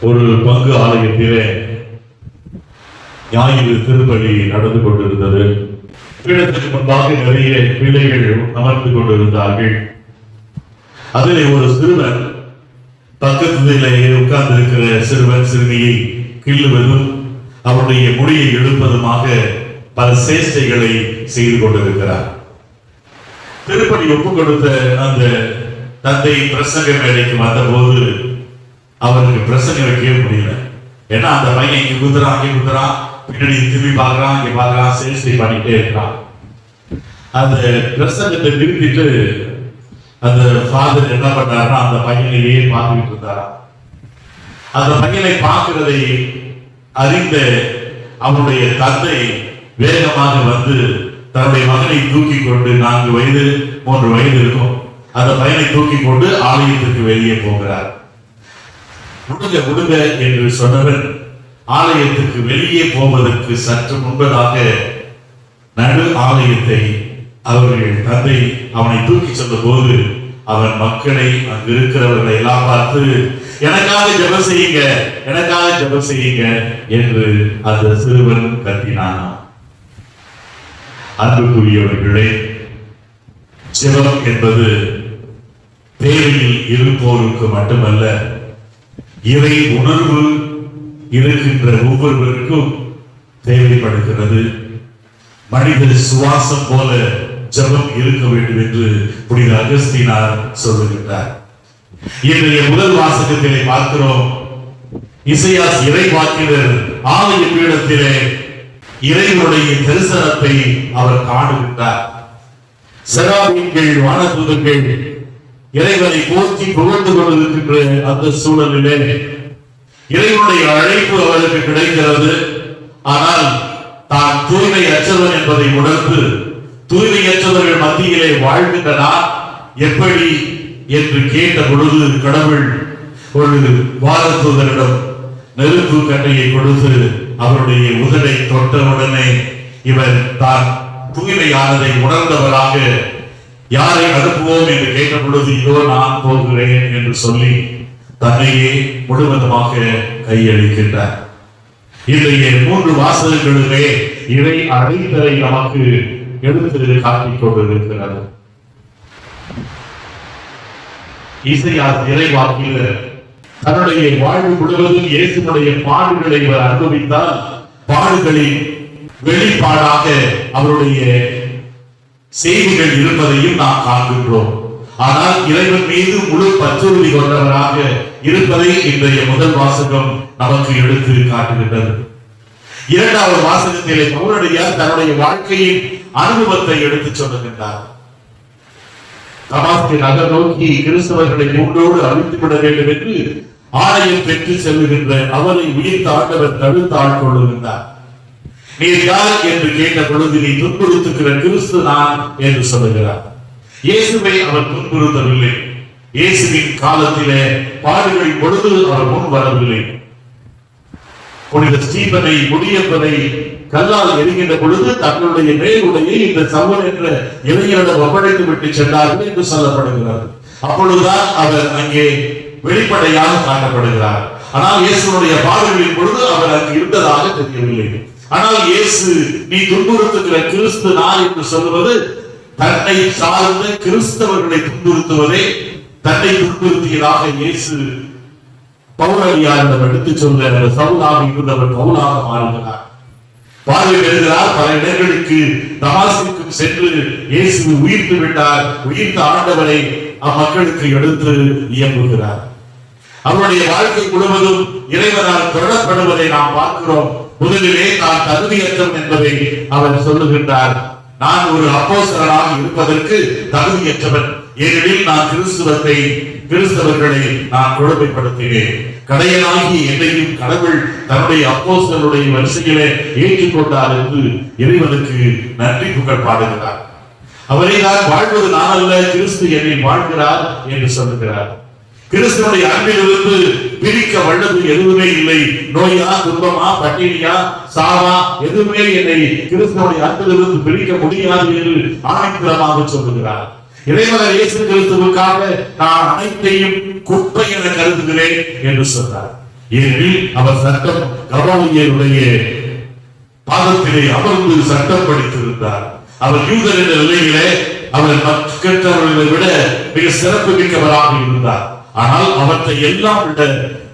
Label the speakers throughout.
Speaker 1: ஒரு பங்கு ஆலயத்திலே ஞாயிறு திருப்பலி நடந்து கொண்டிருந்தது. பீடத்துக்கு முன்பாக நிறைய பிள்ளைகள் அமர்ந்து கொண்டிருந்தார்கள். அதிலே ஒரு சிறுவன் பக்கத்திலே உட்கார்ந்து இருக்கிற சிறுவன் சிறுமியை கிள்ளுவதும் அவருடைய முடியை இழுப்பதுமாக பல சேஷ்டைகளை செய்து கொண்டிருக்கிறார். திருப்பலி ஒப்புக் கொடுத்த அந்த தந்தை பிரசங்க மேடைக்கு வந்தபோது அவருக்கு பிரசங்க வைக்கவே முடியல. ஏன்னா அந்த பையன் இங்க குதிரான் அங்கே குதிரான், பின்னாடி திரும்பி பார்க்கறான், இங்க பார்க்கறான், சேஷ்டை பண்ணிட்டே இருக்கிறான். அந்த பிரசங்கத்தை நிறுத்திட்டு அந்த ஃபாதர் என்ன பண்ணாருன்னா அந்த பையனையே பார்த்துக்கிட்டு இருந்தாரா. அந்த பையனை பார்க்கிறதை அறிந்த அவனுடைய தந்தை வேகமாக வந்து தன்னுடைய மகனை தூக்கி கொண்டு 4 வயது 3 வயது இருக்கும் அந்த பையனை தூக்கி கொண்டு ஆலயத்திற்கு வெளியே போகிறார். முடுங்க என்று சொன்னவன் ஆலயத்திற்கு வெளியே போவதற்கு சற்று முன்பதாக நடு ஆலயத்தை அவர்கள் தந்தை அவனை தூக்கி சென்ற போது அவன் மக்களை அங்கு இருக்கிறவர்களை எல்லாம் பார்த்து எனக்காக ஜெபம் செய்யுங்க, எனக்காக ஜெபம் செய்யுங்க என்று அந்த சிறுவன் கத்தினான். அன்புக்குரியவர்களே, ஜெபம் என்பது தேவையில் இருப்போருக்கு மட்டுமல்ல, இறை உணர்வு இருக்கின்ற ஒவ்வொருவருக்கும் தேவைப்படுகிறது. மனித சுவாசம் போல ஜெபம் இருக்க வேண்டும் என்று புனித அகஸ்தீனார் சொல்லுகின்றார். இன்றைய முதல் வாசகத்திலே பார்க்கிறோம், இசையாஸ் இறைவாக்கினர் ஆலய பீடத்திலே இறைவனுடைய தரிசனத்தை அவர் காணுகின்றார். செராபீன்கள் வானதூதர்கள் இறைவனை போற்றி புகழ்ந்து கொண்டிருக்கின்ற அந்த சூழலிலே இறைவனுடைய அழைப்பு அவருக்கு கிடைக்கிறது. ஆனால் தான் தூய்மை அற்றவன் என்பதை உணர்ந்து தூய்மையற்றவர்கள் மத்தியிலே வாழ்கின்றனர் எப்படி என்று கேட்ட பொழுது கடவுள் ஒரு வானதூதரிடம் நெருப்பு கட்டையை கொடுத்து அவருடைய உதடை தொட்டவுடனே இவர் தான் தூய்மையானதை உணர்ந்தவராக யாரை அனுப்புவோம் என்று கேட்ட பொழுது இதோ நான் போகிறேன் என்று சொல்லி தன்னையே முழுவதுமாக கையளிக்கின்றார். இன்றைய 3 வாசகங்களிலே இறை அழைத்தலை நமக்கு எடுத்து காட்டிக் கொண்டிருக்கிறது. இசையாஸ் இறைவாக்கினர் தன்னுடைய வாழ்வு முழுவதும் இயேசுனுடைய பாடுகளை இவர் அனுபவித்தால் பாடுகளின் வெளிப்பாடாக அவருடைய செய்திகள் இருப்பதையும் நாம் காண்கின்றோம். ஆனால் இறைவன் மீது முழு பற்றுறுதி கொண்டவராக இருப்பதை இன்றைய முதல் வாசகம் நமக்கு எடுத்து காட்டுகின்றது. 2வது வாசகத்திலே பவுலடியார் தன்னுடைய வாழ்க்கையின் அனுபவத்தை எடுத்து சொல்லுகின்றார். தமாஸ்கு நகர் நோக்கி கிறிஸ்தவர்களை மூன்றோடு அழித்துவிட வேண்டும் என்று ஆணையம் பெற்று செல்லுகின்ற அவரை உயிர்த்த ஆண்டவர் தடுத்து ஆட்கொள்ளுகின்றார். நீர் யார் என்று கேட்ட பொழுது நீ துன்புறுத்துகிற கிறிஸ்து நான் என்று சொல்லுகிறார். இயேசுவை அவர் துன்புறுத்தவில்லை. இயேசுவின் காலத்திலே பாடுகள் பொழுது அவர் முன் வரவில்லை. புனித ஸ்டீபனை முடியப்பதை கல்லால் எரிகின்ற பொழுது தங்களுடைய மேலுடையை இந்த சவுல் என்ற இளைஞரிடம் ஒப்படைத்து விட்டு சென்றார்கள் என்று சொல்லப்படுகிறது. அப்பொழுதுதான் அவர் அங்கே வெளிப்படையாக காட்டப்படுகிறார். ஆனால் இயேசுடைய பாடுகளின் பொழுது அவர் அங்கு இருந்ததாக தெரியவில்லை. ஆனால் இயேசு நீ துன்புறுத்துகிற கிறிஸ்து நான் என்று சொல்லுவது தன்னை சார்ந்த கிறிஸ்தவர்களை துன்புறுத்துவதே தன்னை துன்புறுத்தியதாக இயேசு பவுலடியாரிடம் எடுத்து சொல்ற சவுலாக இருந்தவர் பவுலாக மாறுகிறார். பார்வை எழுதுகிறார். பல இடங்களுக்கு தமாஸ்குக்கு சென்று இயேசு உயிர்த்து விட்டார், உயிர்த்த ஆண்டவரை அம்மக்களுக்கு எடுத்து இயம்புகிறார். அவருடைய வாழ்க்கை முழுவதும் இறைவனால் தொடரப்படுவதை நாம் பார்க்கிறோம். முதலிலே தான் தகுதியற்றவன் என்பதை அவர் சொல்லுகின்றார். நான் ஒரு அப்போஸ்தலனாக இருப்பதற்கு தகுதியற்றவன், ஏனெனில் நான் கிறிஸ்தவர்களை நான் கொடுமைப்படுத்தினேன். கடையனாகி என்னையும் கடவுள் தன்னுடைய அப்போஸ்தலருடைய வரிசையிலே ஏற்றுக்கொண்டார் என்று இறைவனுக்கு நன்றி புகழ் பாடுகிறார். அவரை நான் வாழ்வது நான் அல்ல, கிறிஸ்து என்னை வாழ்கிறார் என்று சொல்லுகிறார். கிறிஸ்துவனுடைய அன்பிலிருந்து பிரிக்க வல்லது எதுவுமே இல்லை. நோயா, துன்பமா, பட்டினியா, சாவா எதுவுமே என்னை கிறிஸ்துவனுடைய அன்பிலிருந்து பிரிக்க முடியாது என்று ஆணைத்தரமாக சொல்லுகிறார். இறைவன் இயேசு கிறிஸ்துவுக்காக நான் அனைத்தையும் குப்பை என கருதுகிறேன் என்று சொன்னார். ஏனெனில் அவர் சட்டம் கமாலியேலுடைய பாதத்திலே அமர்ந்து சட்டம் படித்திருந்தார். அவர் யூதர் என்ற நிலையிலே அவர் மற்றவர்களை விட மிக சிறப்பு மிக்கவராக இருந்தார். ஆனால் அவற்றை எல்லாம் விட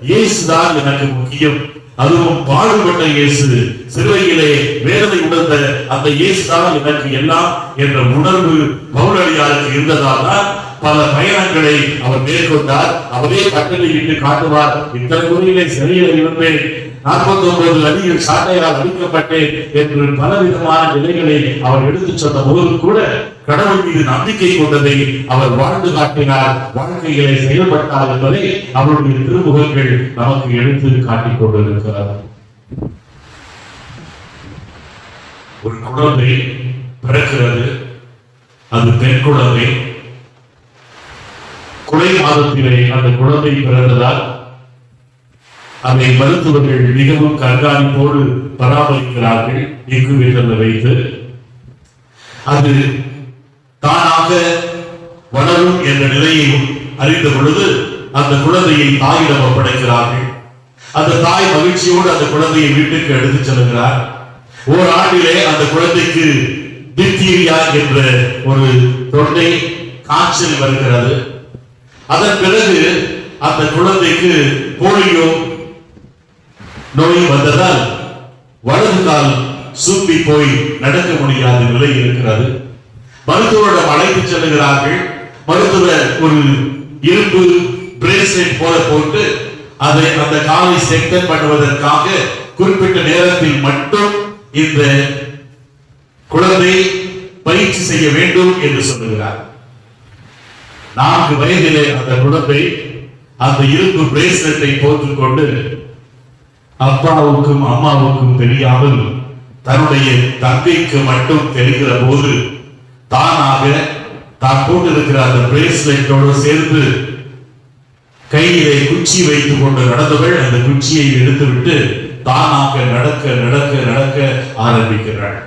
Speaker 1: இயேசுதான் எனக்கு முக்கியம், அதுவும் பாடுபட்ட இயேசு, சிலுவையிலே வேதனை உணர்ந்த அந்த இயேசுதான் எனக்கு எல்லாம் என்ற உணர்வு பவுலடியாருக்கு இருந்ததால் தான் பல பயணங்களை அவர் மேற்கொண்டார். அவரே கட்டளையிட்டு காட்டுவார், இத்தனை முறையிலே சிறையில் இருந்தேன், 49 அடியில் சாட்டையால் அடிக்கப்பட்டேன் என்று பலவிதமான நிலைகளை அவர் எடுத்துச் சொன்ன போது கூட கடவுள் மீது நம்பிக்கை கொண்டதை அவர் வாழ்ந்து காட்டினார், வாழ்க்கைகளை செயல்பட்டார் என்பதை அவருடைய திருமுகங்கள் நமக்கு எடுத்து காட்டிக் கொண்டிருக்கிறார். ஒரு குழந்தை பிறக்கிறது, அது பெண் குழந்தை. குறை மாதத்திலே அந்த குழந்தை பிறந்ததால் அதை மருத்துவர்கள் மிகவும் கண்காணிப்போடு பராமரிக்கிறார்கள். இன்குபேட்டரில் வைத்து அது தானாக வளரும் என்ற நிலையை அறிந்த பொழுது அந்த குழந்தையை தாயிடம் ஒப்படைக்கிறார்கள். அந்த தாய் மகிழ்ச்சியோடு அந்த குழந்தையை வீட்டுக்கு எடுத்துச் செல்கிறார். ஓராண்டிலே அந்த குழந்தைக்கு டிப்தீரியா என்ற ஒரு தொண்டை காய்ச்சல் வருகிறது. அதன் பிறகு அந்த குழந்தைக்கு போலியோ நோய் வந்ததால் வலது கால் சூப்பி போய் நடக்க முடியாத நிலை இருக்கிறது. மருத்துவரிடம் அழைத்து செல்கிறார்கள். மருத்துவர் ஒரு இரும்பு பிரேஸ்லெட் போல போட்டு அதை அந்த காலை ஸ்ட்ரெங்தன் பண்ணுவதற்காக குறிப்பிட்ட நேரத்தில் மட்டும் இந்த குழந்தை பயிற்சி செய்ய வேண்டும் என்று சொல்லுகிறார். 4 வயதிலே அந்த குழந்தை அந்த இரும்பு பிரேஸ்லெட்டை போட்டுக் கொண்டு அப்பாவுக்கும் அம்மாவுக்கும் தெரியாமல் தன்னுடைய தங்கைக்கு மட்டும் தெரிகிற போது தானாக தான் போட்டிருக்கிற அந்த பிரேஸ்லெட்டோடு சேர்ந்து கையிலே குச்சி வைத்துக் கொண்டு நடந்தவள் அந்த குச்சியை எடுத்துவிட்டு தானாக நடக்க நடக்க நடக்க ஆரம்பிக்கிறாள்.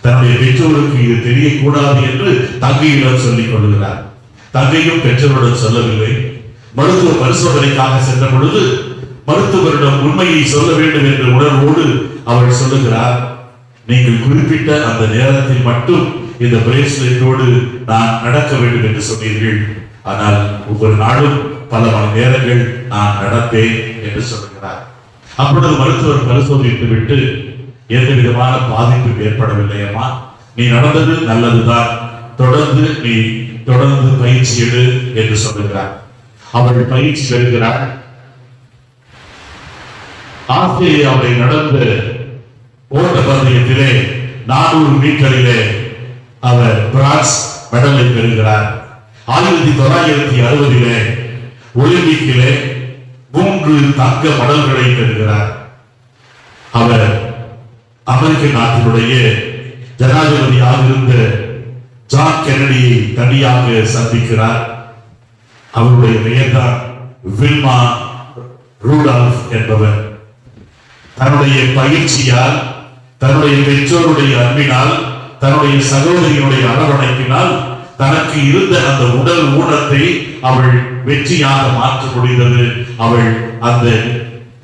Speaker 1: தன்னுடைய பெற்றோருக்கு இது தெரியக்கூடாது என்று தங்கையிடம் சொல்லிக் கொள்கிறார். தங்கையும் பெற்றோருடன் சொல்லவில்லை. மருத்துவ பரிசோதனைக்காக சென்ற பொழுது மருத்துவரிடம் உண்மையை சொல்ல வேண்டும் என்ற உணர்வோடு அவள் சொல்லுகிறார், நீங்கள் குறிப்பிட்ட அந்த நேரத்தில் மட்டும் இந்த பிரேஸ்லெட்டோடு நான் நடக்க வேண்டும் என்று சொன்னீர்கள், ஆனால் ஒவ்வொரு நாளும் பல மணி நேரங்கள் நான் நடப்பேன் என்று சொல்லுகிறார். அப்பொழுது மருத்துவர் பரிசோதித்து விட்டு எந்த விதமான பாதிப்பும் ஏற்படவில்லை அம்மா, நீ நடந்தது நல்லதுதான், தொடர்ந்து பயிற்சி எடு என்று சொல்லுகிறார். அவள் பயிற்சி பெறுகிறாள். ஆஸ்திரேலியாவில் நடந்த ஓட்ட பந்தயத்திலே 400 மீட்டரிலே அவர் பிரான்ஸ் மெடலை பெறுகிறார். 1960 ஒலிம்பிக்கிலே 3 தங்க மெடல்களை பெறுகிறார். அவர் அமெரிக்க நாட்டினுடைய ஜனாதிபதியாக இருந்த ஜான் கென்னடியை தனியாக சந்திக்கிறார். அவருடைய பெயர்தான் வில்மா ரூடால்ஃப் என்பவர். தன்னுடைய பயிற்சியால், தன்னுடைய பெற்றோருடைய அன்பினால், தன்னுடைய சகோதரியினுடைய அரவணைப்பினால் தனக்கு இருந்த அந்த உடல் ஊனத்தை அவள் வெற்றியாக மாற்ற முடிந்தது. அவள் அந்த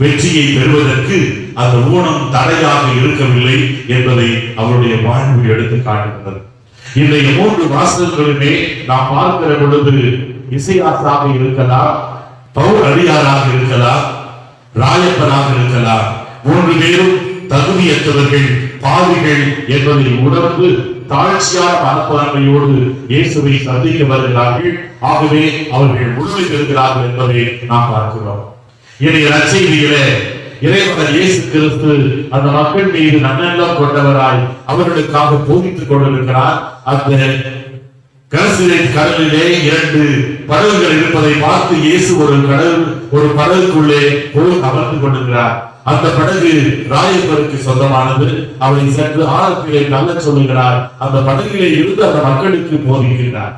Speaker 1: வெற்றியை பெறுவதற்கு அந்த ஊனம் தடையாக இருக்கவில்லை என்பதை அவருடைய வாழ்வு எடுத்து காட்டுகிறது. இன்றைய 3 வாசகங்களுமே நாம் பார்க்கிற பொழுது இசையாசாக இருக்கலாம், பவுல் அடியாராக இருக்கலாம், ராயப்பராக இருக்கலாம், 3 பேரும் தகுதியற்றவர்கள், பாவிகள் என்பதை உணர்ந்து தாழ்ச்சியான மனப்பான்மையோடு இயேசுவை சந்திக்க வருகிறார்கள். ஆகவே அவர்கள் முழுமை பெறுகிறார்கள் என்பதை நாம் பார்க்கிறோம். இன்றைய நற்செய்தியிலே இறைமகன் இயேசு கிறிஸ்து அந்த மக்கள் மீது நன்னெல்லாம் கொண்டவராய் அவர்களுக்காக போதித்துக் கொண்டிருக்கிறார். அந்த கடலிலே 2 படகுகள் இருப்பதை பார்த்து இயேசு ஒரு படகுக்குள்ளே போய் அமர்ந்து கொண்டிருக்கிறார். அந்த படகு ராயப்பருக்கு சொந்தமானது. அவரை சற்று ஆழத்திலே நல்ல சொல்லுகிறார். அந்த படகிலே இருந்து அந்த மக்களுக்கு போதிக்கிறார்.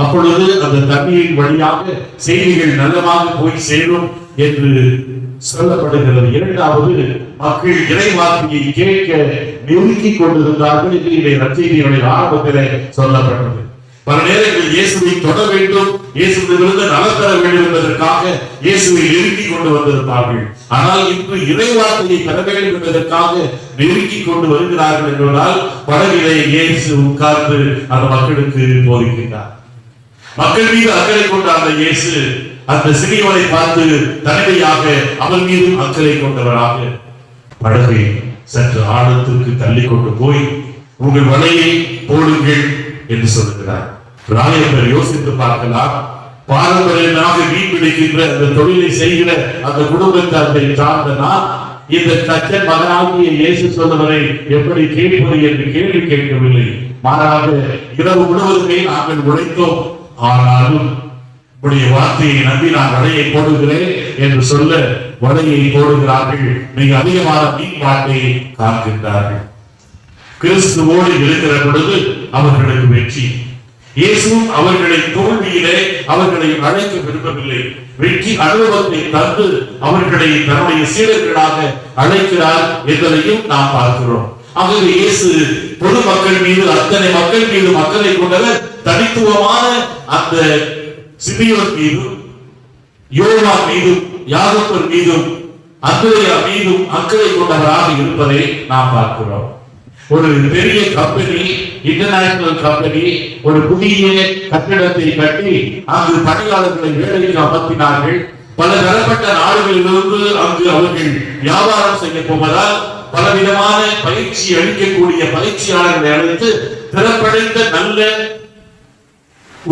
Speaker 1: அப்பொழுது அந்த தண்ணீரின் வழியாக செய்திகள் நல்லமாக போய் சேரும் என்று சொல்லப்படுகிறது. 2வது, மக்கள் இறைவார்த்தையை கேட்க நெருக்கிக் கொண்டிருந்தார்கள். நற்செய்தியுடைய ஆரம்பத்திலே சொல்லப்பட்டது. பல நேரங்களில் இயேசுவை தொட வேண்டும் இயேசுவிலிருந்து நலம் பெற வேண்டும் என்பதற்காக இயேசுவை நெருக்கி கொண்டு வந்திருப்பார்கள். ஆனால் இன்று இறைவார்த்தையை பெற வேண்டும் என்பதற்காக நெருக்கி கொண்டு வருகிறார்கள் என்பதால் படகிலே இயேசு உட்கார்ந்து அந்த மக்களுக்கு போதிக்கிறார். மக்கள் மீது அக்கறை கொண்ட அந்த இயேசு அந்த சிறியவனை பார்த்து தனிமையாக அவன் மீது அக்கறை கொண்டவராக படகை சற்று ஆழத்திற்கு தள்ளி கொண்டு போய் உங்கள் வலையை போடுங்கள் என்று சொல்லுகிறார். ராயப்பர் யோசித்து பார்க்கலாம். பாரம்பரியமாக மீன் பிடிக்கின்ற அந்த தொழிலை செய்கிற அந்த குடும்பத்தை சார்ந்த நான் இந்த தச்சன் மகனாகிய இயேசு சொன்னவரை எப்படி கேட்பது என்று கேள்வி கேட்கவில்லை. மாறாக இரவு முழுவதுமே நாங்கள் உழைத்தோம். ஆனாலும் உடைய வார்த்தையை நம்பி நான் வலையை போடுகிறேன் என்று சொல்ல வலையை போடுகிறார்கள். மிக அதிகமான மீன் பாட்டை காண்கின்றார்கள். கிறிஸ்துவோடு இருக்கிற பொழுது அவர்களுக்கு வெற்றி. இயேசுவும் அவர்களை தோல்வியிலே அவர்களை அழைக்க விரும்பவில்லை. வெற்றி அனுபவத்தை தந்து அவர்களை தன்னுடைய சீடர்களாக அழைக்கிறார் என்பதையும் நாம் பார்க்கிறோம். ஆகவே இயேசு பொதுமக்கள் மீது அத்தனை மக்கள் மீது மக்களை கொண்டவர் தனித்துவமான அந்த சிமியோன் மீதும் யோவான் மீதும் யாக்கோபு மீதும் அந்திரேயா மீதும் அக்கறை கொண்டவராக இருப்பதை நாம் பார்க்கிறோம். ஒரு பெரிய கம்பெனி, இன்டர்நேஷனல் கம்பெனி ஒரு புதிய கட்டிடத்தை கட்டி அங்கு பணியாளர்களை வேலைக்கு அமர்த்தினார்கள். பல தரப்பட்ட நாடுகளிலிருந்து அங்கு அவர்கள் வியாபாரம் செய்ய போவதால் பலவிதமான பயிற்சி அளிக்கக்கூடிய பயிற்சியாளர்களை அழைத்து திறப்படைந்த நல்ல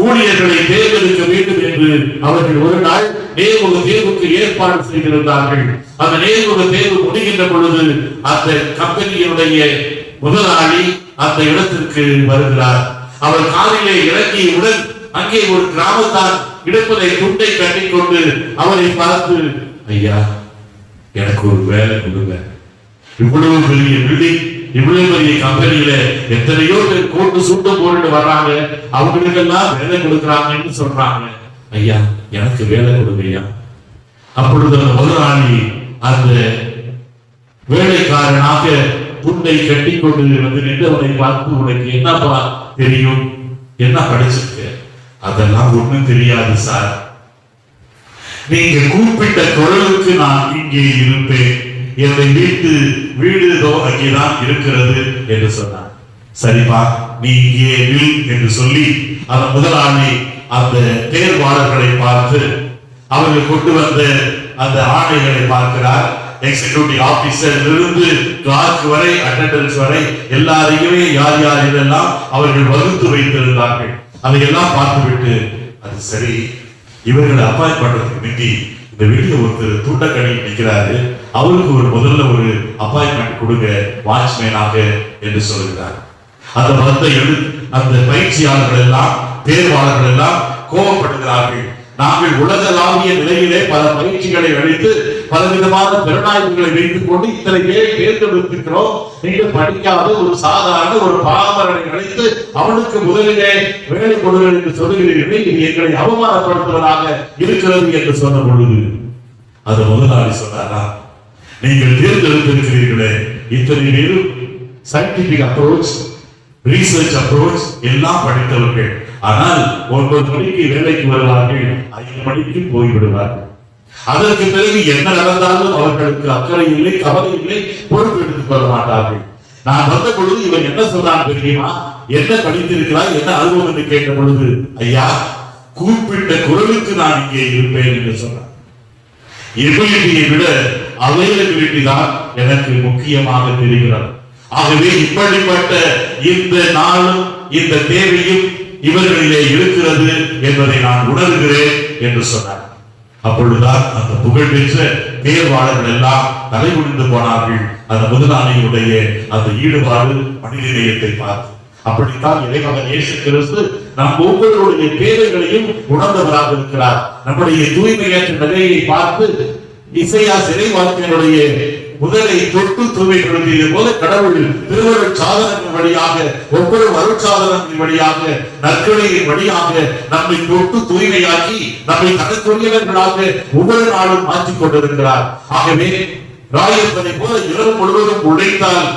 Speaker 1: ஊழியர்களை தேர்ந்தெடுக்க வேண்டும் என்று அவர்கள் ஒரு நாள் நேர்முக தேர்வுக்கு ஏற்பாடு செய்திருந்தார்கள். அந்த நேர்முக தேர்வு முடிகின்ற பொழுது அந்த கம்பெனியினுடைய முதலாளி அந்த இடத்திற்கு வருகிறார். அவர் காரிலே இறங்கியவுடன் அங்கே ஒரு கிராமத்தான் இடுப்பதை துண்டை கட்டிக்கொண்டு அவரை பார்த்து, ஐயா எனக்கு ஒரு வேலை கொடுங்க. இவ்வளவு பெரிய பில்டிங், இவ்வளவு பெரிய கம்பெனியில எத்தனையோ பேர் கோட்டு சூட்டு போட்டு வர்றாங்க, அவங்களுக்கெல்லாம் வேலை கொடுக்குறாங்கன்னு சொல்றாங்க. ஐயா எனக்கு வேலை கொடுங்கய்யா. அப்பொழுது அந்த முதலாளி அந்த வேலைக்காரனாக துண்டை கட்டி கொண்டு வந்து நின்றவனை பார்த்து, உனக்கு என்னப்பா தெரியும், என்ன படிச்சிருக்க? அதெல்லாம் ஒண்ணும் தெரியாது சார். நீங்க கூப்பிட்ட குரலுக்கு நான் இங்கே இருப்பேன், என்னை வீடுதோ அங்கேதான் இருக்கிறது என்று சொன்னார். சரிப்பா நீ இங்கே வில் என்று சொல்லி அந்த முதலாளி அந்த தேர்வாளர்களை பார்த்து அவர்கள் கொண்டு வந்த அந்த ஆணைகளை பார்க்கிறார். எக்ஸிகியூட்டிவ் ஆபீசர் இருந்து கிளார்க் வரை அட்டெண்டன்ஸ் வரை எல்லாரையுமே யார் யார் இதெல்லாம் அவர்கள் வகுத்து வைத்திருந்தார்கள். அதையெல்லாம் பார்த்துவிட்டு, அது சரி, இவர்களை அப்பாயிண்ட் பண்றதுக்கு முந்தி இந்த வெளியே ஒருத்தர் துண்டக்கடி நிற்கிறாரு, அவருக்கு முதல்ல ஒரு அப்பாயின்மெண்ட் கொடுங்க வாட்ச்மேனாக என்று சொல்கிறார். அந்த மதத்தை அந்த பயிற்சியாளர்கள் எல்லாம் தேர்வாளர்கள் எல்லாம் கோபப்படுகிறார்கள். நாங்கள் உலகளாவிய நிலையிலே பல பயிற்சிகளை அளித்து பலவிதமான திறனாய்வுகளை வைத்துக் கொண்டு இத்தனை பேரை தேர்ந்தெடுத்திருக்கிறோம். நீங்கள் படிக்காத ஒரு சாதாரண ஒரு பாமரனை அழைத்து அவனுக்கு முதலிலே வேலை கொடுங்கள் என்று சொல்லுகிறீர்கள், இது எங்களை அவமானப்படுத்துவதாக இருக்கிறது என்று சொன்ன பொழுது அது முதலாளி சொன்னாரா, நீங்கள் தேர்ந்தெடுத்திருக்கிறீர்களே இத்தனை பேரும் சயின்டிபிக் அப்ரோச், ரிசர்ச் அப்ரோச் எல்லாம் படித்தவர்கள். ஆனால் 9 மணிக்கு வேலைக்கு வருவார்கள், 5 மணிக்கு போய்விடுவார்கள். அதற்கு பிறகு என்ன நடந்தாலும் அவர்களுக்கு அக்கறை இல்லை, கவலை இல்லை, பொறுப்பு எடுத்துக் கொள்ள மாட்டார்கள். நான் வந்த பொழுது இவன் என்ன சொல்றான் தெரியுமா, என்ன படித்திருக்கிறாய், என்ன அனுபவம் என்று கேட்ட பொழுது, ஐயா கூப்பிட்ட குரலுக்கு நான் இங்கே இருப்பேன் என்று சொன்னான். எபிலிட்டியை விட அவைலபிலிட்டி தான் எனக்கு முக்கியமாக தெரிகிறது. ஆகவே இப்படிப்பட்ட இந்த நாளும் இந்த தேவையும் இவர்களிலே இருக்கிறது என்பதை நான் உணர்கிறேன் என்று சொன்னார். அப்பொழுதுதான் அந்த புகழ்பெற்ற தேர்வாளர்கள் எல்லாம் தலைகுனிந்து போனார்கள். அந்த முதலாளியுடைய அந்த ஈடுபாடு மனிதநேயத்தை பார்த்து. அப்படித்தான் இறைமகன் இயேசு கிறிஸ்து நம் ஒவ்வொருடைய தேவைகளையும் உணர்ந்தவராக இருக்கிறார். நம்முடைய தூய்மையற்ற நிலையை பார்த்து இசையா இறைவாக்கினுடைய முதலை தொட்டு தூய்மைப்படுத்தியது போல கடவுள் திருவருட் சாதனத்தின் வழியாக, ஒவ்வொரு அருட்சாதனத்தின் வழியாக, நற்கொடையின் வழியாக நம்மை தொட்டு தூய்மையாக்கி நம்மை தனக்குரியவர்களாக ஒவ்வொரு நாளும் மாற்றிக் கொண்டிருக்கிறார். ஆகவே ராயப்பனை போல இரவு முழுவதும் உழைத்தால்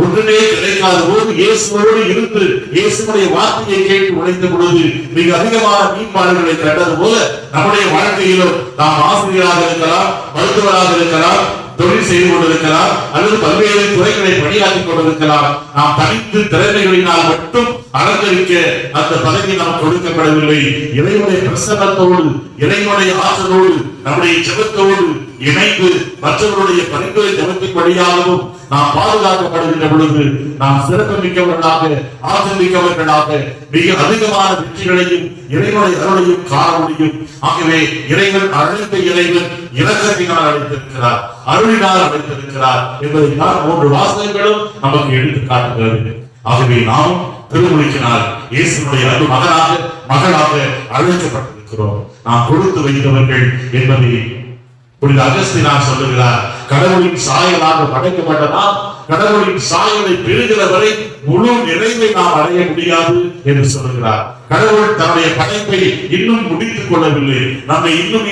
Speaker 1: ஒன்றுமே கிடைக்காத போது இயேசுவோடு இருந்து இயேசுடைய வார்த்தையை கேட்டு உழைத்த பொழுது மிக அதிகமான மீன்பாடுகளை கண்டது போல நம்முடைய வாழ்க்கையிலும் நாம் ஆசிரியராக இருக்கலாம், மருத்துவராக இருக்கலாம், தொழில் செய்து கொண்டிருக்கலாம், அல்லது பல்வேறு துறைகளை பணியாற்றிக் கொண்டிருக்கலாம். நாம் தனித்து திறமைகளினால் மட்டும் அலங்கரிக்க அந்த பதவி நமக்கு கொடுக்கப்படவில்லை. இறைவனுடைய பிரசன்னத்தோடு, இறைவனுடைய ஆற்றலோடு, நம்முடைய ஜெபத்தோடு இணைந்து மற்றவருடைய பரிந்துரை ஜெபத்தின் வழியாகவும் நாம் பாதுகாக்கப்படுகின்ற பொழுது நாம் சிறப்பு மிக்கவர்களாக, ஆற்றல் மிக்கவர்களாக மிக அதிகமான வெற்றிகளையும் இறைவனுடைய அருளையும் காண முடியும். ஆகவே இறைவன் அழைத்த இறைவன் இரக்கத்தினால் அழைத்திருக்கிறார், அருளினால் அழைத்திருக்கிறார் என்பதை தான் 3 வாசகங்களும் நமக்கு எடுத்து காட்டுகிறது. ஆகவே நாம் திருமுழுக்கினால் இயேசுனுடைய அன்பு மகனாக, மகளாக அழைக்கப்பட்டிருக்கிறோம். நாம் கொடுத்து வைத்தவர்கள் என்பதை புனித அகஸ்தீனார் சொல்லுகிறார். கடவுளின் சாயலாக படைக்கப்பட்ட நாம் கடவுளின் சாயலை பெறுகிற வரை முழு நிறைவை நாம் அடைய முடியாது என்று சொல்லுகிறார். கடவுள் தன்னுடைய படைப்பை இன்னும் முடித்துக் கொள்ளவில்லை, நம்மை இன்னும்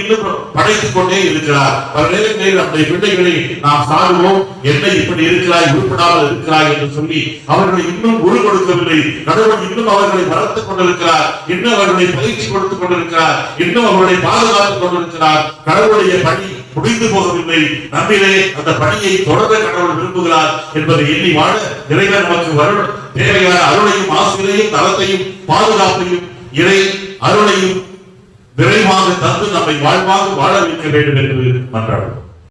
Speaker 1: படைத்துக் கொண்டே இருக்கிறார். பல நேரங்களில் நம்முடைய பிள்ளைகளை நாம் சாடுவோம், என்ன இப்படி இருக்கிறாய், உருப்படாமல் இருக்கிறாய் என்று சொல்லி அவர்களை இன்னும் உரு கொடுக்கவில்லை. கடவுள் இன்னும் அவர்களை வளர்த்துக் கொண்டிருக்கிறார், இன்னும் அவர்களை பயிற்சி கொடுத்துக் கொண்டிருக்கிறார், இன்னும் அவர்களை பாதுகாத்துக் கொண்டிருக்கிறார். கடவுளுடைய பணி முடிந்து போகவில்லை, நம்மிலே அந்த பணியை தொடர கடவுள் விரும்புகிறார் என்பதை எண்ணி வாழ இறைவன் நமக்கு தேவையான அருளையும் ஆசிரியையும் தரத்தையும் பாதுகாப்பையும் இறை அருளையும் விரைவாக தந்து நம்மை வாழ்வாக வாழ வைக்க வேண்டும் என்று மன்றாடுவோம்.